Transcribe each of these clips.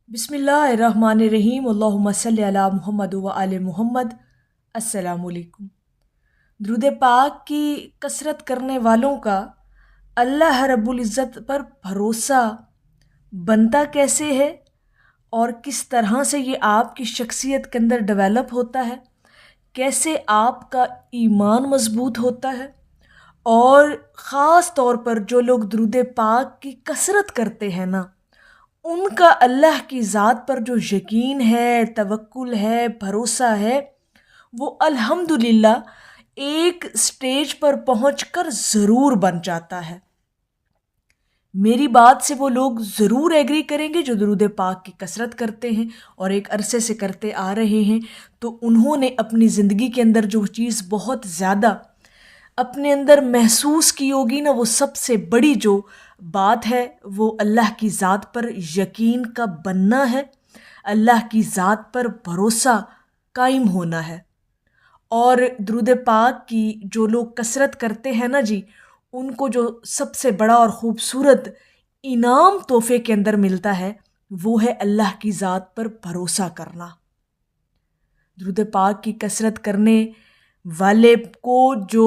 بسم اللہ الرحمن الرحیم اللہم صلی علی محمد و آل محمد۔ السلام علیکم۔ درود پاک کی کثرت کرنے والوں کا اللہ رب العزت پر بھروسہ بنتا کیسے ہے اور کس طرح سے یہ آپ کی شخصیت کے اندر ڈیولپ ہوتا ہے، کیسے آپ کا ایمان مضبوط ہوتا ہے، اور خاص طور پر جو لوگ درود پاک کی کثرت کرتے ہیں نا، ان کا اللہ کی ذات پر جو یقین ہے، توکل ہے، بھروسہ ہے، وہ الحمدللہ ایک سٹیج پر پہنچ کر ضرور بن جاتا ہے۔ میری بات سے وہ لوگ ضرور ایگری کریں گے جو درود پاک کی کثرت کرتے ہیں اور ایک عرصے سے کرتے آ رہے ہیں، تو انہوں نے اپنی زندگی کے اندر جو چیز بہت زیادہ اپنے اندر محسوس کی ہوگی نا، وہ سب سے بڑی جو بات ہے وہ اللہ کی ذات پر یقین کا بننا ہے، اللہ کی ذات پر بھروسہ قائم ہونا ہے۔ اور درود پاک کی جو لوگ کثرت کرتے ہیں نا جی، ان کو جو سب سے بڑا اور خوبصورت انعام تحفے کے اندر ملتا ہے وہ ہے اللہ کی ذات پر بھروسہ کرنا۔ درود پاک کی کثرت کرنے والے کو جو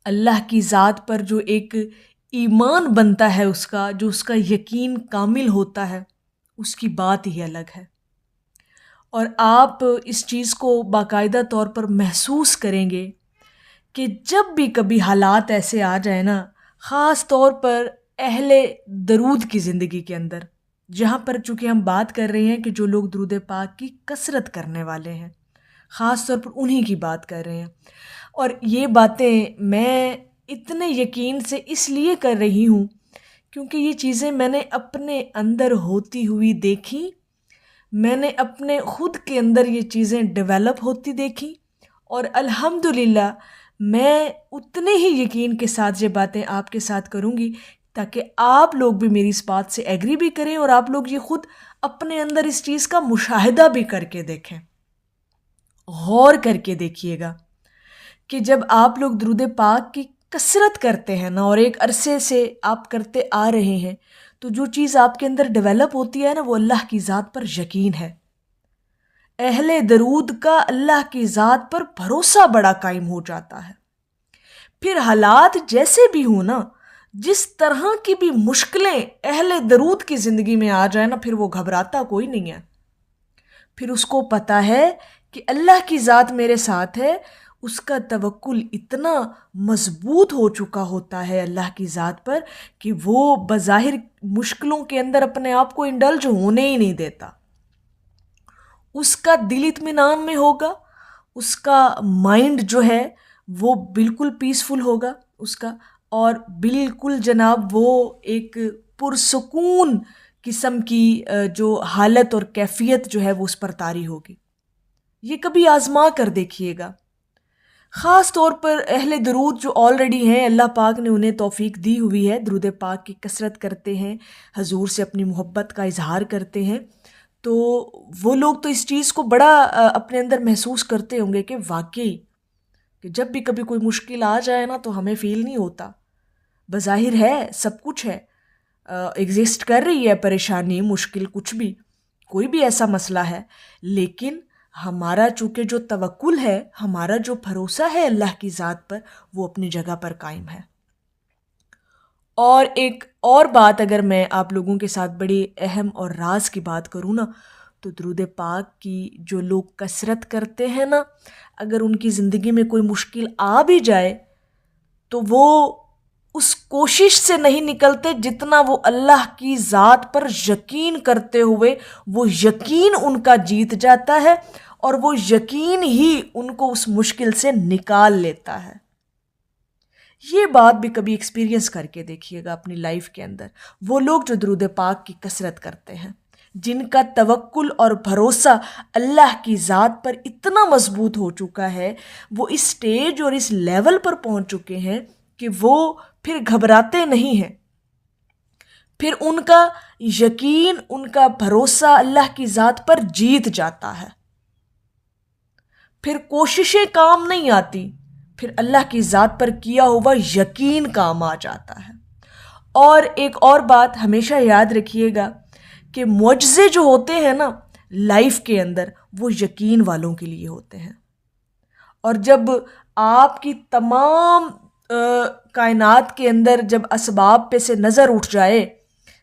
اللہ کی ذات پر جو ایک ایمان بنتا ہے، اس کا جو اس کا یقین کامل ہوتا ہے، اس کی بات ہی الگ ہے۔ اور آپ اس چیز کو باقاعدہ طور پر محسوس کریں گے کہ جب بھی کبھی حالات ایسے آ جائیں نا، خاص طور پر اہل درود کی زندگی کے اندر، جہاں پر چونکہ ہم بات کر رہے ہیں کہ جو لوگ درود پاک کی کثرت کرنے والے ہیں، خاص طور پر انہی کی بات کر رہے ہیں۔ اور یہ باتیں میں اتنے یقین سے اس لیے کر رہی ہوں کیونکہ یہ چیزیں میں نے اپنے اندر ہوتی ہوئی دیکھی، میں نے اپنے خود کے اندر یہ چیزیں ڈیولپ ہوتی دیکھی، اور الحمدللہ میں اتنے ہی یقین کے ساتھ یہ باتیں آپ کے ساتھ کروں گی تاکہ آپ لوگ بھی میری اس بات سے ایگری بھی کریں اور آپ لوگ یہ خود اپنے اندر اس چیز کا مشاہدہ بھی کر کے دیکھیں۔ غور کر کے دیکھیے گا کہ جب آپ لوگ درود پاک کی کثرت کرتے ہیں نا، اور ایک عرصے سے آپ کرتے آ رہے ہیں، تو جو چیز آپ کے اندر ڈیولپ ہوتی ہے نا، وہ اللہ کی ذات پر یقین ہے۔ اہل درود کا اللہ کی ذات پر بھروسہ بڑا قائم ہو جاتا ہے۔ پھر حالات جیسے بھی ہوں نا، جس طرح کی بھی مشکلیں اہل درود کی زندگی میں آ جائیں نا، پھر وہ گھبراتا کوئی نہیں ہے۔ پھر اس کو پتہ ہے کہ اللہ کی ذات میرے ساتھ ہے، اس کا توکل اتنا مضبوط ہو چکا ہوتا ہے اللہ کی ذات پر کہ وہ بظاہر مشکلوں کے اندر اپنے آپ کو انڈلج ہونے ہی نہیں دیتا۔ اس کا دل اطمینان میں ہوگا، اس کا مائنڈ جو ہے وہ بالکل پیسفل ہوگا اس کا، اور بالکل جناب وہ ایک پرسکون قسم کی جو حالت اور کیفیت جو ہے وہ اس پر طاری ہوگی۔ یہ کبھی آزما کر دیکھیے گا۔ خاص طور پر اہل درود جو آلریڈی ہیں، اللہ پاک نے انہیں توفیق دی ہوئی ہے، درود پاک کی کثرت کرتے ہیں، حضور سے اپنی محبت کا اظہار کرتے ہیں، تو وہ لوگ تو اس چیز کو بڑا اپنے اندر محسوس کرتے ہوں گے کہ واقعی کہ جب بھی کبھی کوئی مشکل آ جائے نا تو ہمیں فیل نہیں ہوتا، بظاہر ہے سب کچھ ہے، ایگزسٹ کر رہی ہے پریشانی، مشکل، کچھ بھی، کوئی بھی ایسا مسئلہ ہے، لیکن ہمارا چونکہ جو توکل ہے، ہمارا جو بھروسہ ہے اللہ کی ذات پر، وہ اپنی جگہ پر قائم ہے۔ اور ایک اور بات اگر میں آپ لوگوں کے ساتھ بڑی اہم اور راز کی بات کروں نا، تو درود پاک کی جو لوگ کثرت کرتے ہیں نا، اگر ان کی زندگی میں کوئی مشکل آ بھی جائے تو وہ اس کوشش سے نہیں نکلتے جتنا وہ اللہ کی ذات پر یقین کرتے ہوئے وہ یقین ان کا جیت جاتا ہے، اور وہ یقین ہی ان کو اس مشکل سے نکال لیتا ہے۔ یہ بات بھی کبھی ایکسپیرینس کر کے دیکھیے گا اپنی لائف کے اندر، وہ لوگ جو درود پاک کی کثرت کرتے ہیں، جن کا توکل اور بھروسہ اللہ کی ذات پر اتنا مضبوط ہو چکا ہے، وہ اس سٹیج اور اس لیول پر پہنچ چکے ہیں کہ وہ پھر گھبراتے نہیں ہیں۔ پھر ان کا یقین، ان کا بھروسہ اللہ کی ذات پر جیت جاتا ہے۔ پھر کوششیں کام نہیں آتی، پھر اللہ کی ذات پر کیا ہوا یقین کام آ جاتا ہے۔ اور ایک اور بات ہمیشہ یاد رکھیے گا کہ معجزے جو ہوتے ہیں نا لائف کے اندر وہ یقین والوں کے لیے ہوتے ہیں. اور جب آپ کی تمام کائنات کے اندر جب اسباب پہ سے نظر اٹھ جائے،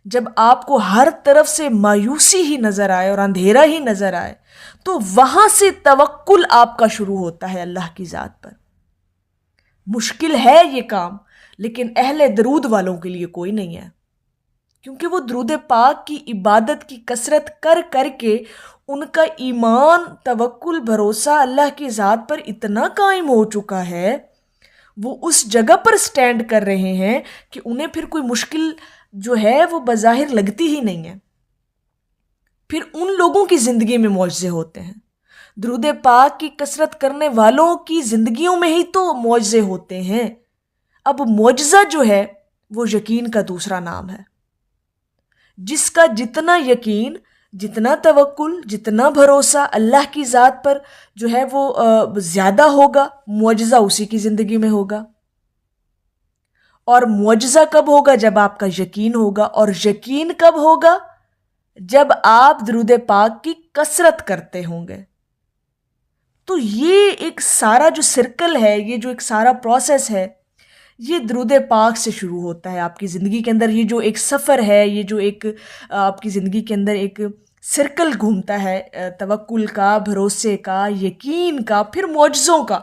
جب آپ کو ہر طرف سے مایوسی ہی نظر آئے اور اندھیرا ہی نظر آئے، تو وہاں سے توکل آپ کا شروع ہوتا ہے اللہ کی ذات پر. مشکل ہے یہ کام، لیکن اہل درود والوں کے لیے کوئی نہیں ہے، کیونکہ وہ درود پاک کی عبادت کی کثرت کر کر کے ان کا ایمان، توکل، بھروسہ اللہ کی ذات پر اتنا قائم ہو چکا ہے، وہ اس جگہ پر سٹینڈ کر رہے ہیں کہ انہیں پھر کوئی مشکل جو ہے وہ بظاہر لگتی ہی نہیں ہے. پھر ان لوگوں کی زندگی میں معجزے ہوتے ہیں. درود پاک کی کثرت کرنے والوں کی زندگیوں میں ہی تو معجزے ہوتے ہیں. اب معجزہ جو ہے وہ یقین کا دوسرا نام ہے. جس کا جتنا یقین، جتنا توکل، جتنا بھروسہ اللہ کی ذات پر جو ہے وہ زیادہ ہوگا، معجزہ اسی کی زندگی میں ہوگا. اور معجزہ کب ہوگا؟ جب آپ کا یقین ہوگا. اور یقین کب ہوگا؟ جب آپ درود پاک کی کثرت کرتے ہوں گے. تو یہ ایک سارا جو سرکل ہے، یہ جو ایک سارا پروسیس ہے، یہ درود پاک سے شروع ہوتا ہے آپ کی زندگی کے اندر. یہ جو ایک سفر ہے، یہ جو ایک آپ کی زندگی کے اندر ایک سرکل گھومتا ہے، توکل کا، بھروسے کا، یقین کا، پھر معجزوں کا.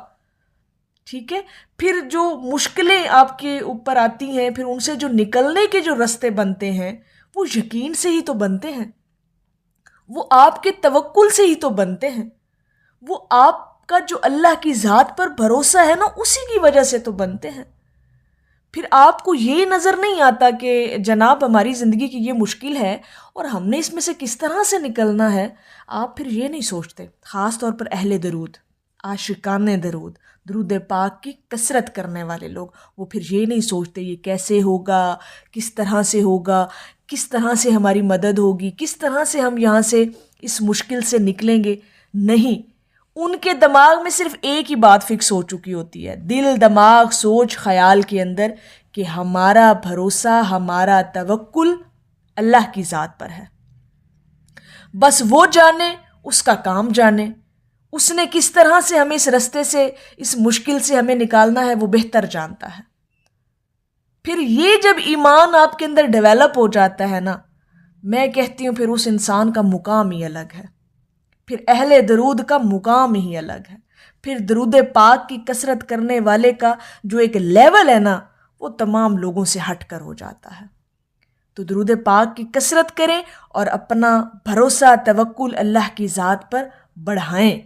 ٹھیک ہے، پھر جو مشکلیں آپ کے اوپر آتی ہیں، پھر ان سے جو نکلنے کے جو راستے بنتے ہیں وہ یقین سے ہی تو بنتے ہیں، وہ آپ کے توکل سے ہی تو بنتے ہیں، وہ آپ کا جو اللہ کی ذات پر بھروسہ ہے نا اسی کی وجہ سے تو بنتے ہیں. پھر آپ کو یہ نظر نہیں آتا کہ جناب ہماری زندگی کی یہ مشکل ہے اور ہم نے اس میں سے کس طرح سے نکلنا ہے. آپ پھر یہ نہیں سوچتے. خاص طور پر اہل درود، عاشقان درود، درود پاک کی کثرت کرنے والے لوگ، وہ پھر یہ نہیں سوچتے یہ کیسے ہوگا، کس طرح سے ہوگا، کس طرح سے ہماری مدد ہوگی، کس طرح سے ہم یہاں سے اس مشکل سے نکلیں گے. نہیں، ان کے دماغ میں صرف ایک ہی بات فکس ہو چکی ہوتی ہے، دل، دماغ، سوچ، خیال کے اندر، کہ ہمارا بھروسہ، ہمارا توکل اللہ کی ذات پر ہے. بس وہ جانے، اس کا کام جانے، اس نے کس طرح سے ہمیں اس رستے سے، اس مشکل سے ہمیں نکالنا ہے وہ بہتر جانتا ہے. پھر یہ جب ایمان آپ کے اندر ڈیولپ ہو جاتا ہے نا، میں کہتی ہوں پھر اس انسان کا مقام ہی الگ ہے. پھر اہل درود کا مقام ہی الگ ہے. پھر درود پاک کی کثرت کرنے والے کا جو ایک لیول ہے نا وہ تمام لوگوں سے ہٹ کر ہو جاتا ہے. تو درود پاک کی کثرت کریں اور اپنا بھروسہ، توکل اللہ کی ذات پر بڑھائیں،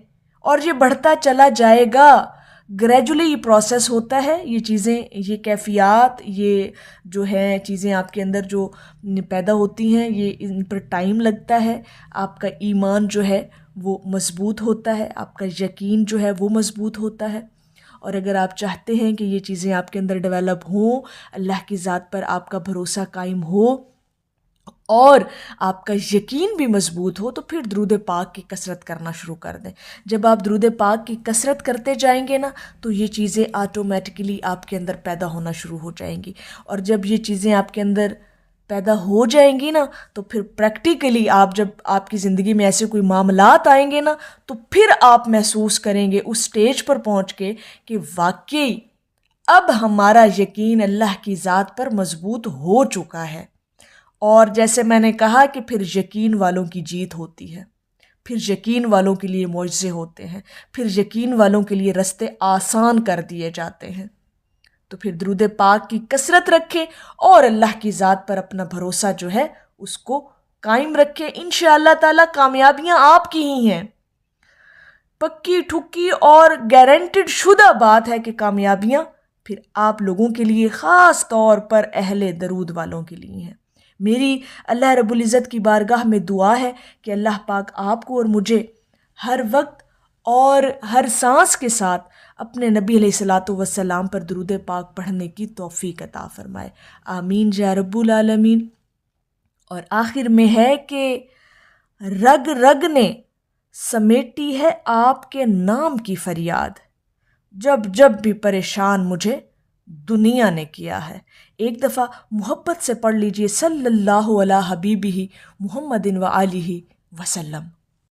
اور یہ بڑھتا چلا جائے گا. گریجولی یہ پروسیس ہوتا ہے. یہ چیزیں، یہ کیفیات، یہ جو ہے چیزیں آپ کے اندر جو پیدا ہوتی ہیں، یہ ان پر ٹائم لگتا ہے. آپ کا ایمان جو ہے وہ مضبوط ہوتا ہے، آپ کا یقین جو ہے وہ مضبوط ہوتا ہے. اور اگر آپ چاہتے ہیں کہ یہ چیزیں آپ کے اندر ڈیولپ ہوں، اللہ کی ذات پر آپ کا بھروسہ قائم ہو اور آپ کا یقین بھی مضبوط ہو، تو پھر درود پاک کی کثرت کرنا شروع کر دیں. جب آپ درود پاک کی کثرت کرتے جائیں گے نا تو یہ چیزیں آٹومیٹکلی آپ کے اندر پیدا ہونا شروع ہو جائیں گی. اور جب یہ چیزیں آپ کے اندر پیدا ہو جائیں گی نا تو پھر پریکٹیکلی آپ جب آپ کی زندگی میں ایسے کوئی معاملات آئیں گے نا تو پھر آپ محسوس کریں گے اس سٹیج پر پہنچ کے کہ واقعی اب ہمارا یقین اللہ کی ذات پر مضبوط ہو چکا ہے. اور جیسے میں نے کہا کہ پھر یقین والوں کی جیت ہوتی ہے، پھر یقین والوں کے لیے معجزے ہوتے ہیں، پھر یقین والوں کے لیے رستے آسان کر دیے جاتے ہیں. تو پھر درود پاک کی کثرت رکھیں اور اللہ کی ذات پر اپنا بھروسہ جو ہے اس کو قائم رکھیں. انشاءاللہ تعالی کامیابیاں آپ کی ہی ہیں. پکی ٹھکی اور گارنٹیڈ شدہ بات ہے کہ کامیابیاں پھر آپ لوگوں کے لیے، خاص طور پر اہل درود والوں کے لیے ہیں. میری اللہ رب العزت کی بارگاہ میں دعا ہے کہ اللہ پاک آپ کو اور مجھے ہر وقت اور ہر سانس کے ساتھ اپنے نبی علیہ الصلاۃ والسلام پر درود پاک پڑھنے کی توفیق عطا فرمائے. آمین یا رب العالمین. اور آخر میں ہے کہ رگ رگ نے سمیٹی ہے آپ کے نام کی فریاد، جب جب بھی پریشان مجھے دنیا نے کیا ہے. ایک دفعہ محبت سے پڑھ لیجئے صلی اللہ علیہ حبیبہ محمد و آلہ وسلم۔